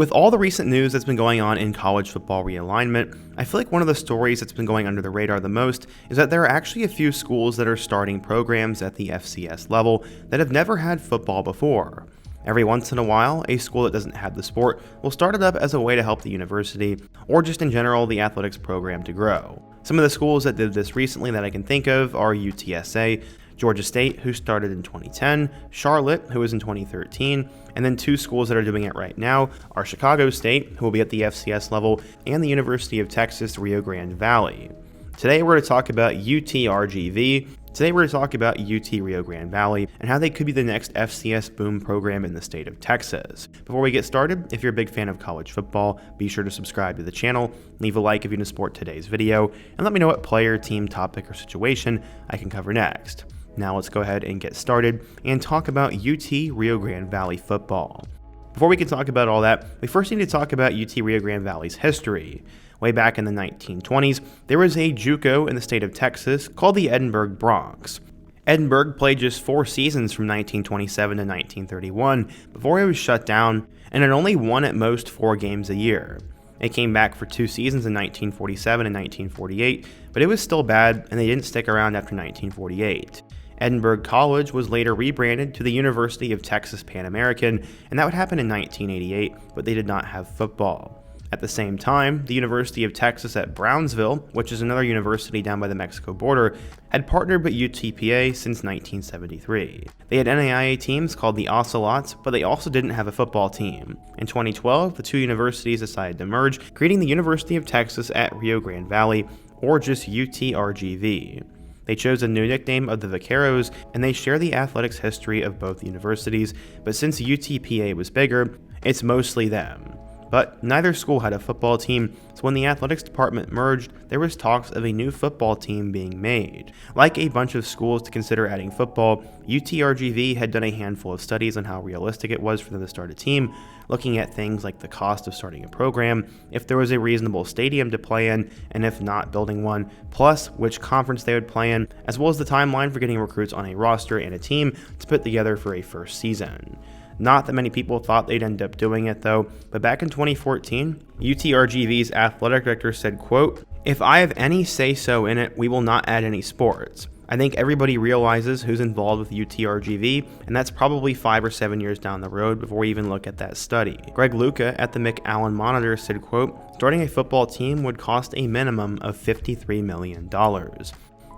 With all the recent news that's been going on in college football realignment, I feel like one of the stories that's been going under the radar the most is that there are actually a few schools that are starting programs at the FCS level that have never had football before. Every once in a while, a school that doesn't have the sport will start it up as a way to help the university, or just in general the athletics program to grow. Some of the schools that did this recently that I can think of are UTSA, Georgia State, who started in 2010, Charlotte, who was in 2013, and then two schools that are doing it right now are Chicago State, who will be at the FCS level, and the University of Texas, Rio Grande Valley. Today we're going to talk about UTRGV. Today we're going to talk about UT Rio Grande Valley and how they could be the next FCS boom program in the state of Texas. Before we get started, if you're a big fan of college football, be sure to subscribe to the channel, leave a like if you want to support today's video, and let me know what player, team, topic, or situation I can cover next. Now let's go ahead and get started and talk about UT Rio Grande Valley football. Before we can talk about all that, we first need to talk about UT Rio Grande Valley's history. Way back in the 1920s, there was a JUCO in the state of Texas called the Edinburgh Broncs. Edinburgh played just 4 seasons from 1927 to 1931 before it was shut down, and it only won at most 4 games a year. It came back for 2 seasons in 1947 and 1948, but it was still bad and they didn't stick around after 1948. Edinburgh College was later rebranded to the University of Texas Pan American, and that would happen in 1988, but they did not have football. At the same time, the University of Texas at Brownsville, which is another university down by the Mexico border, had partnered with UTPA since 1973. They had NAIA teams called the Ocelots, but they also didn't have a football team. In 2012, the two universities decided to merge, creating the University of Texas at Rio Grande Valley, or just UTRGV. They chose a new nickname of the Vaqueros, and they share the athletics history of both universities, but since UTPA was bigger, it's mostly them. But neither school had a football team, so when the athletics department merged, there was talks of a new football team being made. Like a bunch of schools to consider adding football, UTRGV had done a handful of studies on how realistic it was for them to start a team, looking at things like the cost of starting a program, if there was a reasonable stadium to play in, and if not, building one, plus which conference they would play in, as well as the timeline for getting recruits on a roster and a team to put together for a first season. Not that many people thought they'd end up doing it though, but back in 2014, UTRGV's athletic director said, quote, "If I have any say-so in it, we will not add any sports. I think everybody realizes who's involved with UTRGV, and that's probably 5 or 7 years down the road before we even look at that study." Greg Luca at the McAllen Monitor said, quote, "Starting a football team would cost a minimum of $53 million.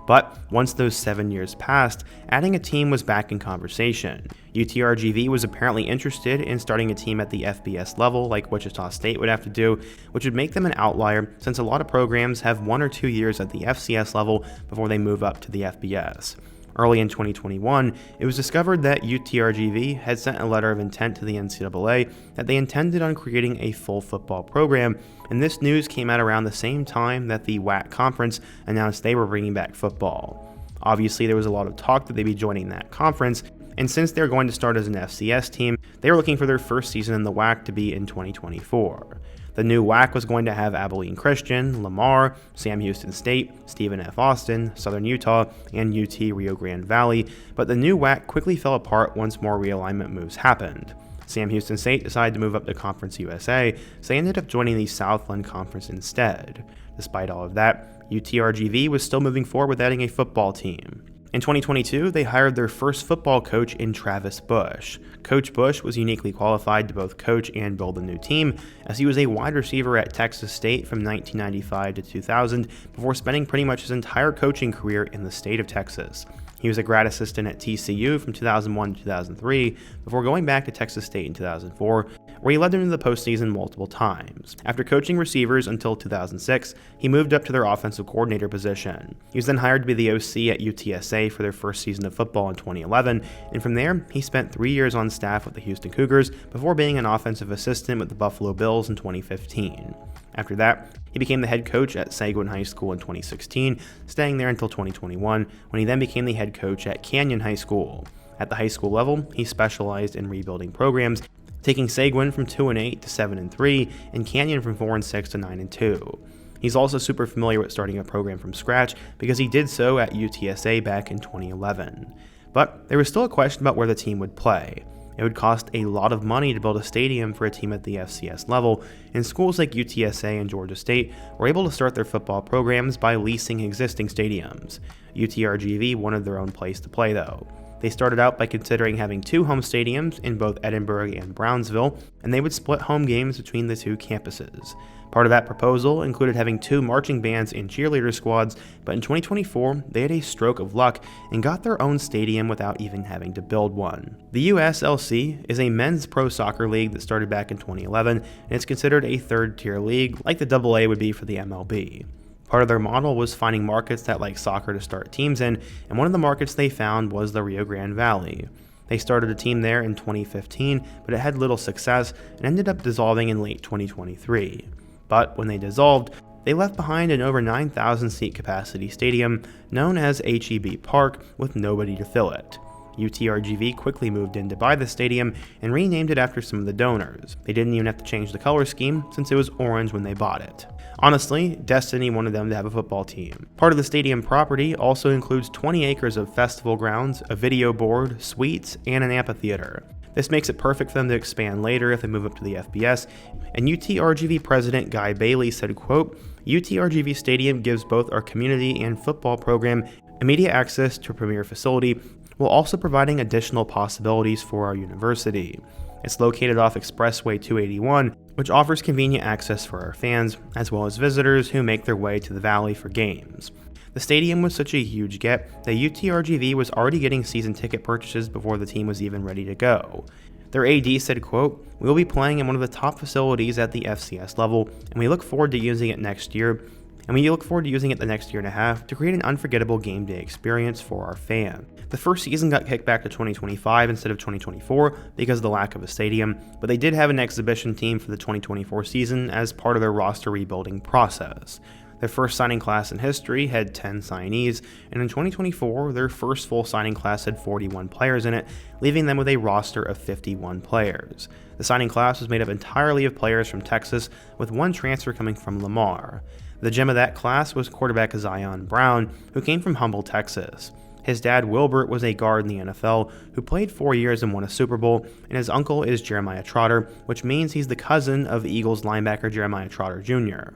But once those 7 years passed, adding a team was back in conversation. UTRGV was apparently interested in starting a team at the FBS level like Wichita State would have to do, which would make them an outlier since a lot of programs have 1 or 2 years at the FCS level before they move up to the FBS. Early in 2021, it was discovered that UTRGV had sent a letter of intent to the NCAA that they intended on creating a full football program, and this news came out around the same time that the WAC conference announced they were bringing back football. Obviously, there was a lot of talk that they'd be joining that conference, and since they're going to start as an FCS team, they were looking for their first season in the WAC to be in 2024. The new WAC was going to have Abilene Christian, Lamar, Sam Houston State, Stephen F. Austin, Southern Utah, and UT Rio Grande Valley, but the new WAC quickly fell apart once more realignment moves happened. Sam Houston State decided to move up to Conference USA, so they ended up joining the Southland Conference instead. Despite all of that, UTRGV was still moving forward with adding a football team. In 2022, they hired their first football coach in Travis Bush. Coach Bush was uniquely qualified to both coach and build a new team, as he was a wide receiver at Texas State from 1995 to 2000 before spending pretty much his entire coaching career in the state of Texas. He was a grad assistant at TCU from 2001 to 2003 before going back to Texas State in 2004, where he led them to the postseason multiple times. After coaching receivers until 2006, he moved up to their offensive coordinator position. He was then hired to be the OC at UTSA for their first season of football in 2011, and from there, he spent 3 years on staff with the Houston Cougars before being an offensive assistant with the Buffalo Bills in 2015. After that, he became the head coach at Seguin High School in 2016, staying there until 2021, when he then became the head coach at Canyon High School. At the high school level, he specialized in rebuilding programs, taking Seguin from 2-8 to 7-3, and Canyon from 4-6 to 9-2. He's also super familiar with starting a program from scratch because he did so at UTSA back in 2011. But there was still a question about where the team would play. It would cost a lot of money to build a stadium for a team at the FCS level, and schools like UTSA and Georgia State were able to start their football programs by leasing existing stadiums. UTRGV wanted their own place to play though. They started out by considering having 2 home stadiums in both Edinburgh and Brownsville, and they would split home games between the 2 campuses. Part of that proposal included having 2 marching bands and cheerleader squads, but in 2024, they had a stroke of luck and got their own stadium without even having to build one. The USLC is a men's pro soccer league that started back in 2011, and it's considered a third-tier league, like the AA would be for the MLB. Part of their model was finding markets that like soccer to start teams in, and one of the markets they found was the Rio Grande Valley. They started a team there in 2015, but it had little success and ended up dissolving in late 2023. But when they dissolved, they left behind an over 9,000 seat capacity stadium known as HEB Park with nobody to fill it. UTRGV quickly moved in to buy the stadium and renamed it after some of the donors. They didn't even have to change the color scheme since it was orange when they bought it. Honestly, Destiny wanted them to have a football team. Part of the stadium property also includes 20 acres of festival grounds, a video board, suites, and an amphitheater. This makes it perfect for them to expand later if they move up to the FBS, and UTRGV President Guy Bailey said, quote, "UTRGV Stadium gives both our community and football program immediate access to a premier facility, while also providing additional possibilities for our university. It's located off Expressway 281, which offers convenient access for our fans, as well as visitors who make their way to the valley for games." The stadium was such a huge get that UTRGV was already getting season ticket purchases before the team was even ready to go. Their AD said, quote, "We will be playing in one of the top facilities at the FCS level, and we look forward to using it next year. And we look forward to using it the next year and a half to create an unforgettable game day experience for our fan." The first season got kicked back to 2025 instead of 2024 because of the lack of a stadium, but they did have an exhibition team for the 2024 season as part of their roster rebuilding process. Their first signing class in history had 10 signees, and in 2024, their first full signing class had 41 players in it, leaving them with a roster of 51 players. The signing class was made up entirely of players from Texas, with one transfer coming from Lamar. The gem of that class was quarterback Zion Brown, who came from Humble, Texas. His dad, Wilbert, was a guard in the NFL who played 4 years and won a Super Bowl, and his uncle is Jeremiah Trotter, which means he's the cousin of Eagles linebacker Jeremiah Trotter Jr.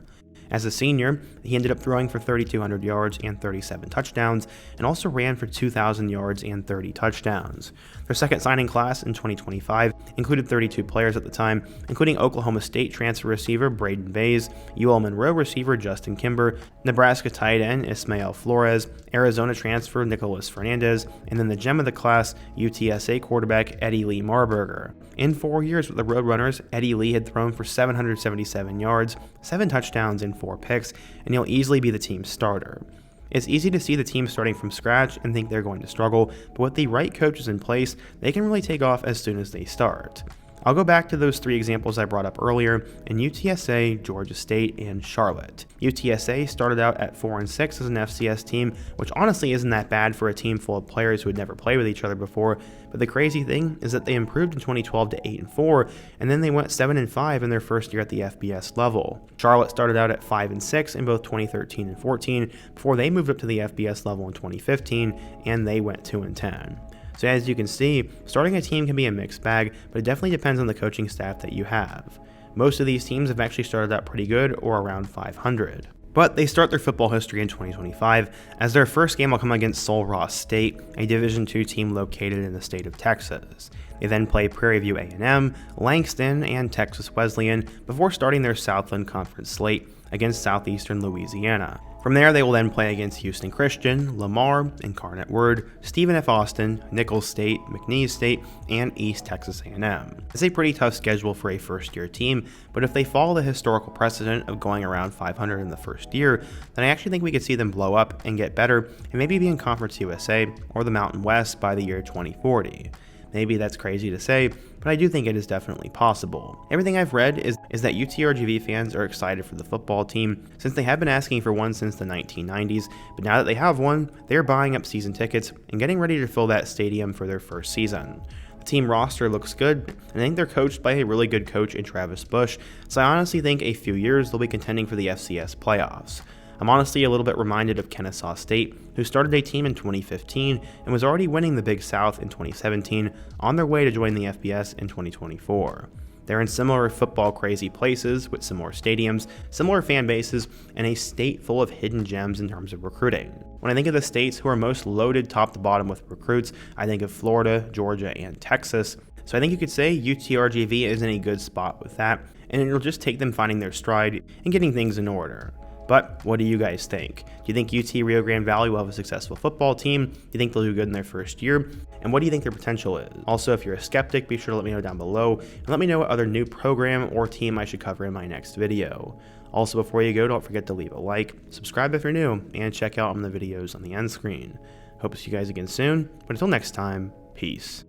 As a senior, he ended up throwing for 3,200 yards and 37 touchdowns, and also ran for 2,000 yards and 30 touchdowns. Their second signing class in 2025 included 32 players at the time, including Oklahoma State transfer receiver Braden Bays, UL Monroe receiver Justin Kimber, Nebraska tight end Ismael Flores, Arizona transfer Nicholas Fernandez, and then the gem of the class, UTSA quarterback Eddie Lee Marburger. In 4 years with the Roadrunners, Eddie Lee had thrown for 777 yards, 7 touchdowns, and 4 picks, and he'll easily be the team's starter. It's easy to see the team starting from scratch and think they're going to struggle, but with the right coaches in place, they can really take off as soon as they start. I'll go back to those 3 examples I brought up earlier in UTSA, Georgia State, and Charlotte. UTSA started out at 4-6 as an FCS team, which honestly isn't that bad for a team full of players who had never played with each other before, but the crazy thing is that they improved in 2012 to 8-4, and then they went 7-5 in their first year at the FBS level. Charlotte started out at 5-6 in both 2013 and 14 before they moved up to the FBS level in 2015, and they went 2-10. So as you can see, starting a team can be a mixed bag, but it definitely depends on the coaching staff that you have. Most of these teams have actually started out pretty good or around 500. But they start their football history in 2025, as their first game will come against Sul Ross State, a Division II team located in the state of Texas. They then play Prairie View A&M, Langston, and Texas Wesleyan before starting their Southland Conference slate against Southeastern Louisiana. From there, they will then play against Houston Christian, Lamar, Incarnate Word, Stephen F. Austin, Nicholls State, McNeese State, and East Texas A&M. It's a pretty tough schedule for a first-year team, but if they follow the historical precedent of going around 500 in the first year, then I actually think we could see them blow up and get better and maybe be in Conference USA or the Mountain West by the year 2040. Maybe that's crazy to say, but I do think it is definitely possible. Everything I've read is that UTRGV fans are excited for the football team, since they have been asking for one since the 1990s, but now that they have one, they're buying up season tickets and getting ready to fill that stadium for their first season. The team roster looks good, and I think they're coached by a really good coach in Travis Bush, so I honestly think a few years they'll be contending for the FCS playoffs. I'm honestly a little bit reminded of Kennesaw State, who started a team in 2015 and was already winning the Big South in 2017, on their way to join the FBS in 2024. They're in similar football crazy places with similar stadiums, similar fan bases, and a state full of hidden gems in terms of recruiting. When I think of the states who are most loaded top to bottom with recruits, I think of Florida, Georgia, and Texas. So I think you could say UTRGV is in a good spot with that, and it'll just take them finding their stride and getting things in order. But what do you guys think? Do you think UT Rio Grande Valley will have a successful football team? Do you think they'll do good in their first year? And what do you think their potential is? Also, if you're a skeptic, be sure to let me know down below, and let me know what other new program or team I should cover in my next video. Also, before you go, don't forget to leave a like, subscribe if you're new, and check out the videos on the end screen. Hope to see you guys again soon, but until next time, peace.